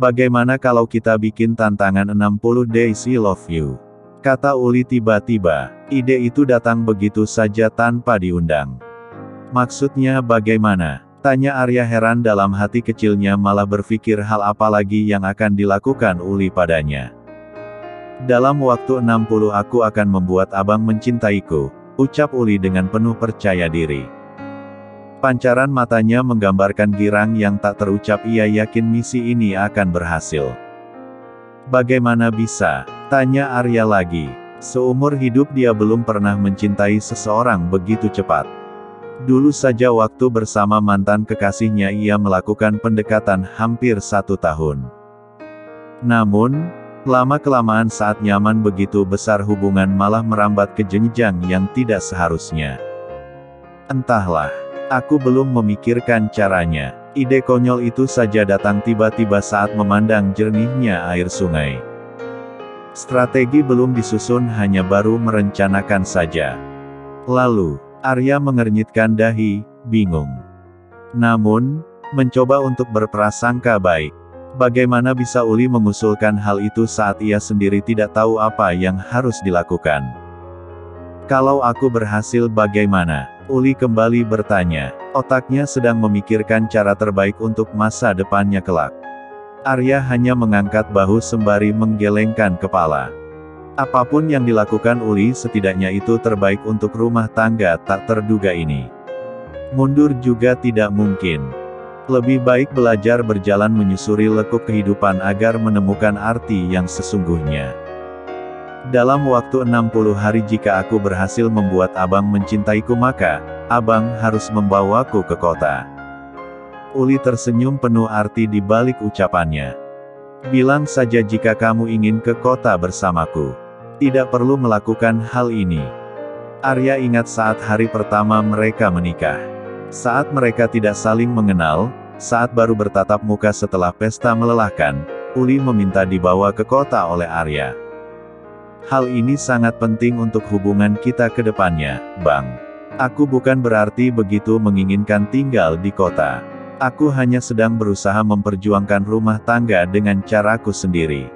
Bagaimana kalau kita bikin tantangan 60 Days I Love You? Kata Uli tiba-tiba. Ide itu datang begitu saja tanpa diundang. Maksudnya bagaimana? Tanya Arya heran dalam hati kecilnya, malah berpikir hal apa lagi yang akan dilakukan Uli padanya. Dalam waktu 60 aku akan membuat abang mencintaiku, ucap Uli dengan penuh percaya diri. Pancaran matanya menggambarkan girang yang tak terucap. Ia yakin misi ini akan berhasil. Bagaimana bisa? Tanya Arya lagi. Seumur hidup dia belum pernah mencintai seseorang begitu cepat. Dulu saja waktu bersama mantan kekasihnya ia melakukan pendekatan hampir 1 tahun. Namun, lama-kelamaan saat nyaman begitu besar hubungan malah merambat ke jenjang yang tidak seharusnya. Entahlah, aku belum memikirkan caranya. Ide konyol itu saja datang tiba-tiba saat memandang jernihnya air sungai. Strategi belum disusun, hanya baru merencanakan saja. Lalu, Arya mengernyitkan dahi, bingung. Namun, mencoba untuk berprasangka baik. Bagaimana bisa Uli mengusulkan hal itu saat ia sendiri tidak tahu apa yang harus dilakukan? Kalau aku berhasil bagaimana? Uli kembali bertanya. Otaknya sedang memikirkan cara terbaik untuk masa depannya kelak. Arya hanya mengangkat bahu sembari menggelengkan kepala. Apapun yang dilakukan Uli, setidaknya itu terbaik untuk rumah tangga tak terduga ini. Mundur juga tidak mungkin. Lebih baik belajar berjalan menyusuri lekuk kehidupan agar menemukan arti yang sesungguhnya. Dalam waktu 60 hari jika aku berhasil membuat abang mencintaiku, maka abang harus membawaku ke kota. Uli tersenyum penuh arti di balik ucapannya. Bilang saja jika kamu ingin ke kota bersamaku. Tidak perlu melakukan hal ini. Arya ingat saat hari pertama mereka menikah. Saat mereka tidak saling mengenal, saat baru bertatap muka setelah pesta melelahkan, Uli meminta dibawa ke kota oleh Arya. Hal ini sangat penting untuk hubungan kita ke depannya, Bang. Aku bukan berarti begitu menginginkan tinggal di kota. Aku hanya sedang berusaha memperjuangkan rumah tangga dengan caraku sendiri.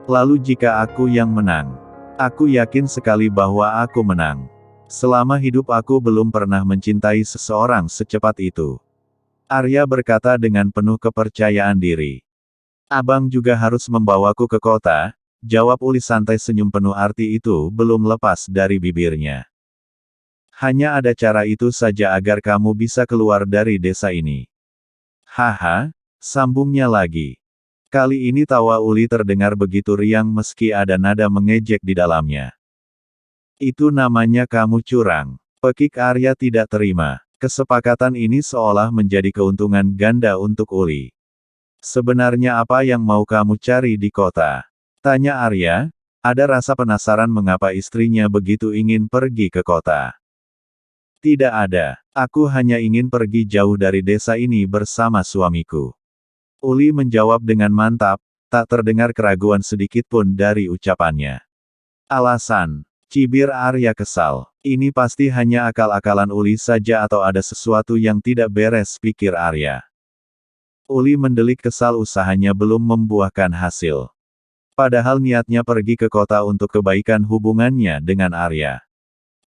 Lalu jika aku yang menang, aku yakin sekali bahwa aku menang. Selama hidup aku belum pernah mencintai seseorang secepat itu. Arya berkata dengan penuh kepercayaan diri. Abang juga harus membawaku ke kota, jawab Uli santai, senyum penuh arti itu belum lepas dari bibirnya. Hanya ada cara itu saja agar kamu bisa keluar dari desa ini. Haha, sambungnya lagi. Kali ini tawa Uli terdengar begitu riang meski ada nada mengejek di dalamnya. Itu namanya kamu curang. Pekik Arya tidak terima. Kesepakatan ini seolah menjadi keuntungan ganda untuk Uli. Sebenarnya apa yang mau kamu cari di kota? Tanya Arya, ada rasa penasaran mengapa istrinya begitu ingin pergi ke kota. Tidak ada, aku hanya ingin pergi jauh dari desa ini bersama suamiku. Uli menjawab dengan mantap, tak terdengar keraguan sedikitpun dari ucapannya. Alasan, cibir Arya kesal. Ini pasti hanya akal-akalan Uli saja atau ada sesuatu yang tidak beres, pikir Arya. Uli mendelik kesal, usahanya belum membuahkan hasil. Padahal niatnya pergi ke kota untuk kebaikan hubungannya dengan Arya.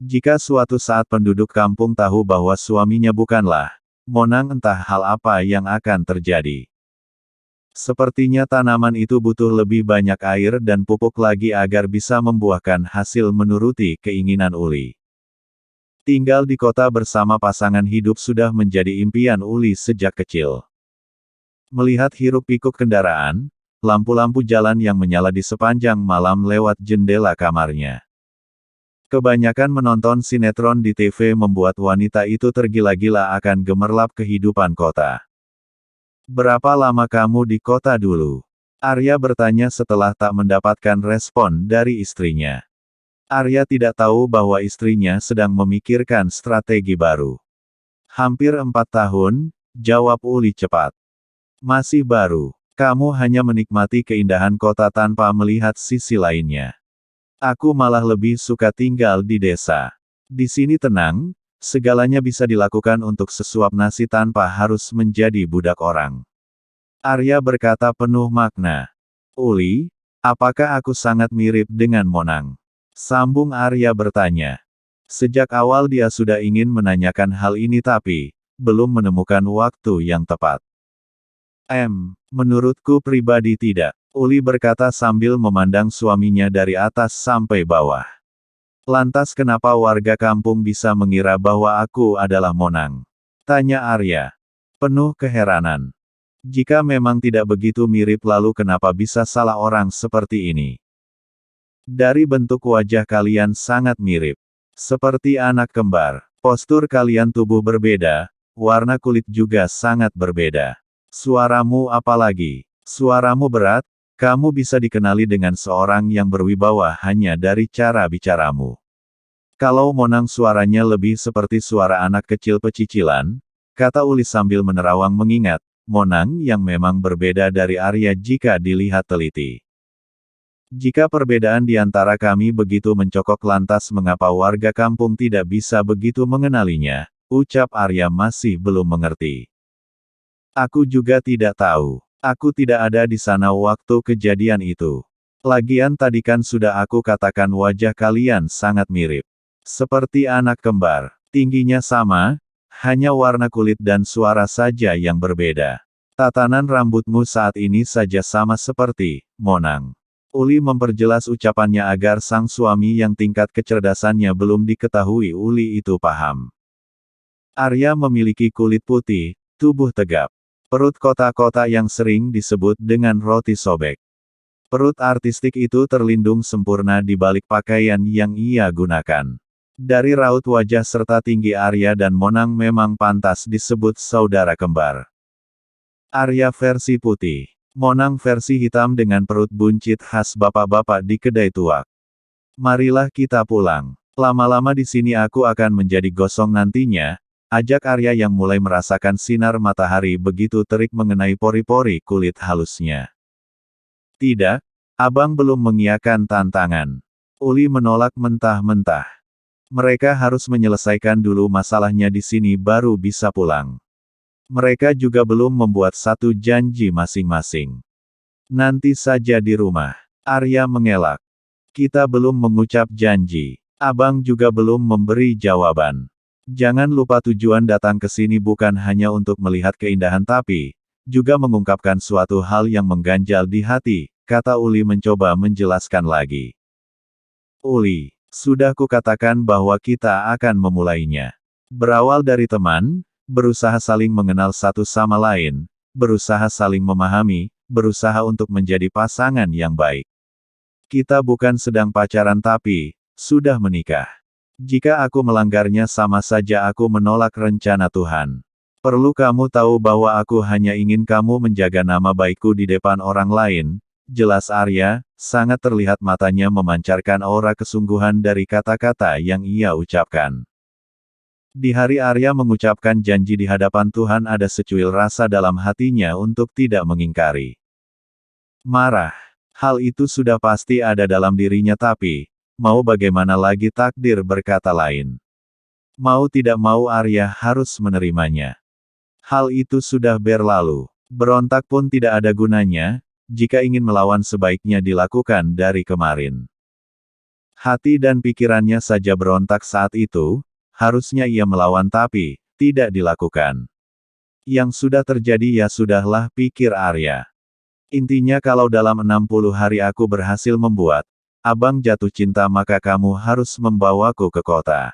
Jika suatu saat penduduk kampung tahu bahwa suaminya bukanlah Monang, entah hal apa yang akan terjadi. Sepertinya tanaman itu butuh lebih banyak air dan pupuk lagi agar bisa membuahkan hasil menuruti keinginan Uli. Tinggal di kota bersama pasangan hidup sudah menjadi impian Uli sejak kecil. Melihat hiruk-pikuk kendaraan, lampu-lampu jalan yang menyala di sepanjang malam lewat jendela kamarnya. Kebanyakan menonton sinetron di TV membuat wanita itu tergila-gila akan gemerlap kehidupan kota. Berapa lama kamu di kota dulu? Arya bertanya setelah tak mendapatkan respon dari istrinya. Arya tidak tahu bahwa istrinya sedang memikirkan strategi baru. Hampir 4 tahun, jawab Uli cepat. Masih baru. Kamu hanya menikmati keindahan kota tanpa melihat sisi lainnya. Aku malah lebih suka tinggal di desa. Di sini tenang, segalanya bisa dilakukan untuk sesuap nasi tanpa harus menjadi budak orang. Arya berkata penuh makna. Uli, apakah aku sangat mirip dengan Monang? Sambung Arya bertanya. Sejak awal dia sudah ingin menanyakan hal ini tapi, belum menemukan waktu yang tepat. Menurutku pribadi tidak. Uli berkata sambil memandang suaminya dari atas sampai bawah. Lantas kenapa warga kampung bisa mengira bahwa aku adalah Monang? Tanya Arya. Penuh keheranan. Jika memang tidak begitu mirip lalu kenapa bisa salah orang seperti ini? Dari bentuk wajah kalian sangat mirip. Seperti anak kembar. Postur kalian tubuh berbeda, warna kulit juga sangat berbeda. Suaramu apalagi? Suaramu berat, kamu bisa dikenali dengan seorang yang berwibawa hanya dari cara bicaramu. Kalau Monang suaranya lebih seperti suara anak kecil pecicilan, kata Uli sambil menerawang mengingat, Monang yang memang berbeda dari Arya jika dilihat teliti. Jika perbedaan di antara kami begitu mencokok lantas mengapa warga kampung tidak bisa begitu mengenalinya, ucap Arya masih belum mengerti. Aku juga tidak tahu. Aku tidak ada di sana waktu kejadian itu. Lagian tadi kan sudah aku katakan wajah kalian sangat mirip. Seperti anak kembar. Tingginya sama, hanya warna kulit dan suara saja yang berbeda. Tatanan rambutmu saat ini saja sama seperti Monang. Uli memperjelas ucapannya agar sang suami yang tingkat kecerdasannya belum diketahui Uli itu paham. Arya memiliki kulit putih, tubuh tegap. Perut kotak-kotak yang sering disebut dengan roti sobek. Perut artistik itu terlindung sempurna di balik pakaian yang ia gunakan. Dari raut wajah serta tinggi Arya dan Monang memang pantas disebut saudara kembar. Arya versi putih, Monang versi hitam dengan perut buncit khas bapak-bapak di kedai tuak. Marilah kita pulang. Lama-lama di sini aku akan menjadi gosong nantinya. Ajak Arya yang mulai merasakan sinar matahari begitu terik mengenai pori-pori kulit halusnya. Tidak, abang belum mengiyakan tantangan. Uli menolak mentah-mentah. Mereka harus menyelesaikan dulu masalahnya di sini baru bisa pulang. Mereka juga belum membuat satu janji masing-masing. Nanti saja di rumah. Arya mengelak. Kita belum mengucap janji. Abang juga belum memberi jawaban. Jangan lupa tujuan datang ke sini bukan hanya untuk melihat keindahan tapi, juga mengungkapkan suatu hal yang mengganjal di hati, kata Uli mencoba menjelaskan lagi. Uli, sudah kukatakan bahwa kita akan memulainya. Berawal dari teman, berusaha saling mengenal satu sama lain, berusaha saling memahami, berusaha untuk menjadi pasangan yang baik. Kita bukan sedang pacaran tapi, sudah menikah. Jika aku melanggarnya sama saja aku menolak rencana Tuhan. Perlu kamu tahu bahwa aku hanya ingin kamu menjaga nama baikku di depan orang lain, jelas Arya, sangat terlihat matanya memancarkan aura kesungguhan dari kata-kata yang ia ucapkan. Di hari Arya mengucapkan janji di hadapan Tuhan ada secuil rasa dalam hatinya untuk tidak mengingkari. Marah. Hal itu sudah pasti ada dalam dirinya tapi, mau bagaimana lagi takdir berkata lain. Mau tidak mau Arya harus menerimanya. Hal itu sudah berlalu. Berontak pun tidak ada gunanya, jika ingin melawan sebaiknya dilakukan dari kemarin. Hati dan pikirannya saja berontak saat itu, harusnya ia melawan tapi, tidak dilakukan. Yang sudah terjadi ya sudahlah pikir Arya. Intinya kalau dalam 60 hari aku berhasil membuat abang jatuh cinta maka kamu harus membawaku ke kota.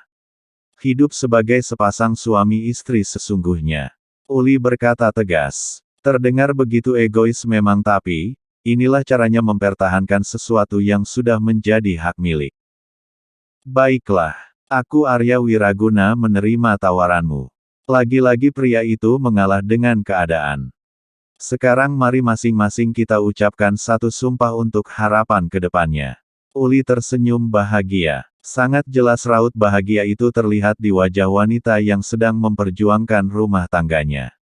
Hidup sebagai sepasang suami istri sesungguhnya. Uli berkata tegas. Terdengar begitu egois memang tapi, inilah caranya mempertahankan sesuatu yang sudah menjadi hak milik. Baiklah, aku Arya Wiraguna menerima tawaranmu. Lagi-lagi pria itu mengalah dengan keadaan. Sekarang mari masing-masing kita ucapkan satu sumpah untuk harapan ke depannya. Uli tersenyum bahagia. Sangat jelas raut bahagia itu terlihat di wajah wanita yang sedang memperjuangkan rumah tangganya.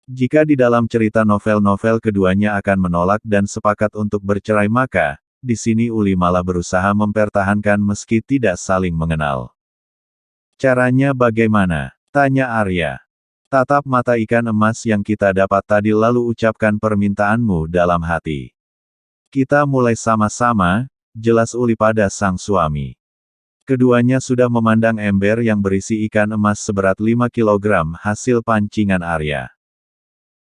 Jika di dalam cerita novel-novel keduanya akan menolak dan sepakat untuk bercerai maka, di sini Uli malah berusaha mempertahankan meski tidak saling mengenal. Caranya bagaimana? Tanya Arya. Tatap mata ikan emas yang kita dapat tadi lalu ucapkan permintaanmu dalam hati. Kita mulai sama-sama, jelas Uli pada sang suami. Keduanya sudah memandang ember yang berisi ikan emas seberat 5 kilogram hasil pancingan Arya.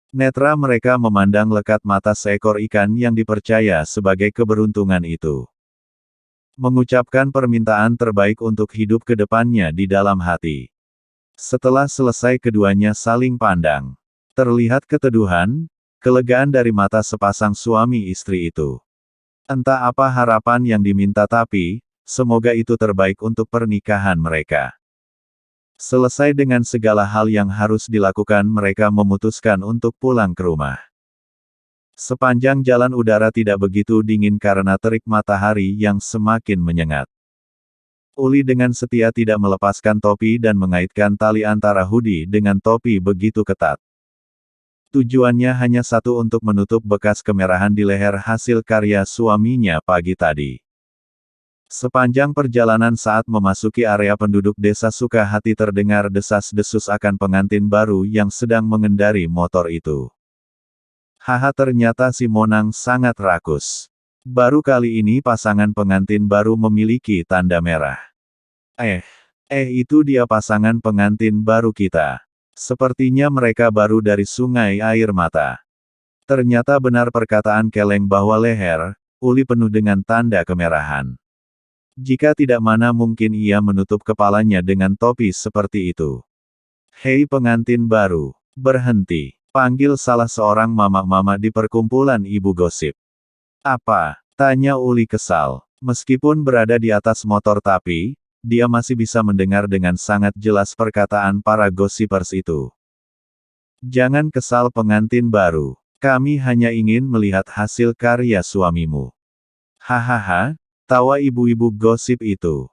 Netra mereka memandang lekat mata seekor ikan yang dipercaya sebagai keberuntungan itu. Mengucapkan permintaan terbaik untuk hidup ke depannya di dalam hati. Setelah selesai keduanya saling pandang. Terlihat keteduhan, kelegaan dari mata sepasang suami istri itu. Entah apa harapan yang diminta tapi, semoga itu terbaik untuk pernikahan mereka. Selesai dengan segala hal yang harus dilakukan mereka memutuskan untuk pulang ke rumah. Sepanjang jalan udara tidak begitu dingin karena terik matahari yang semakin menyengat. Uli dengan setia tidak melepaskan topi dan mengaitkan tali antara hoodie dengan topi begitu ketat. Tujuannya hanya satu untuk menutup bekas kemerahan di leher hasil karya suaminya pagi tadi. Sepanjang perjalanan saat memasuki area penduduk desa Sukahati terdengar desas-desus akan pengantin baru yang sedang mengendari motor itu. Haha, ternyata si Monang sangat rakus. Baru kali ini pasangan pengantin baru memiliki tanda merah. Itu dia pasangan pengantin baru kita. Sepertinya mereka baru dari Sungai Air Mata. Ternyata benar perkataan keleng bahwa leher, Uli penuh dengan tanda kemerahan. Jika tidak mana mungkin ia menutup kepalanya dengan topi seperti itu. Hei pengantin baru, berhenti, panggil salah seorang mama-mama di perkumpulan ibu gosip. Apa? Tanya Uli kesal. Meskipun berada di atas motor tapi, dia masih bisa mendengar dengan sangat jelas perkataan para gossipers itu. Jangan kesal pengantin baru. Kami hanya ingin melihat hasil karya suamimu. Hahaha, tawa ibu-ibu gosip itu.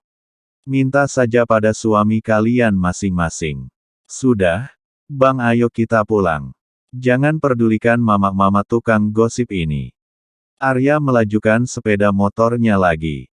Minta saja pada suami kalian masing-masing. Sudah, Bang, ayo kita pulang. Jangan pedulikan mama-mama tukang gosip ini. Arya melajukan sepeda motornya lagi.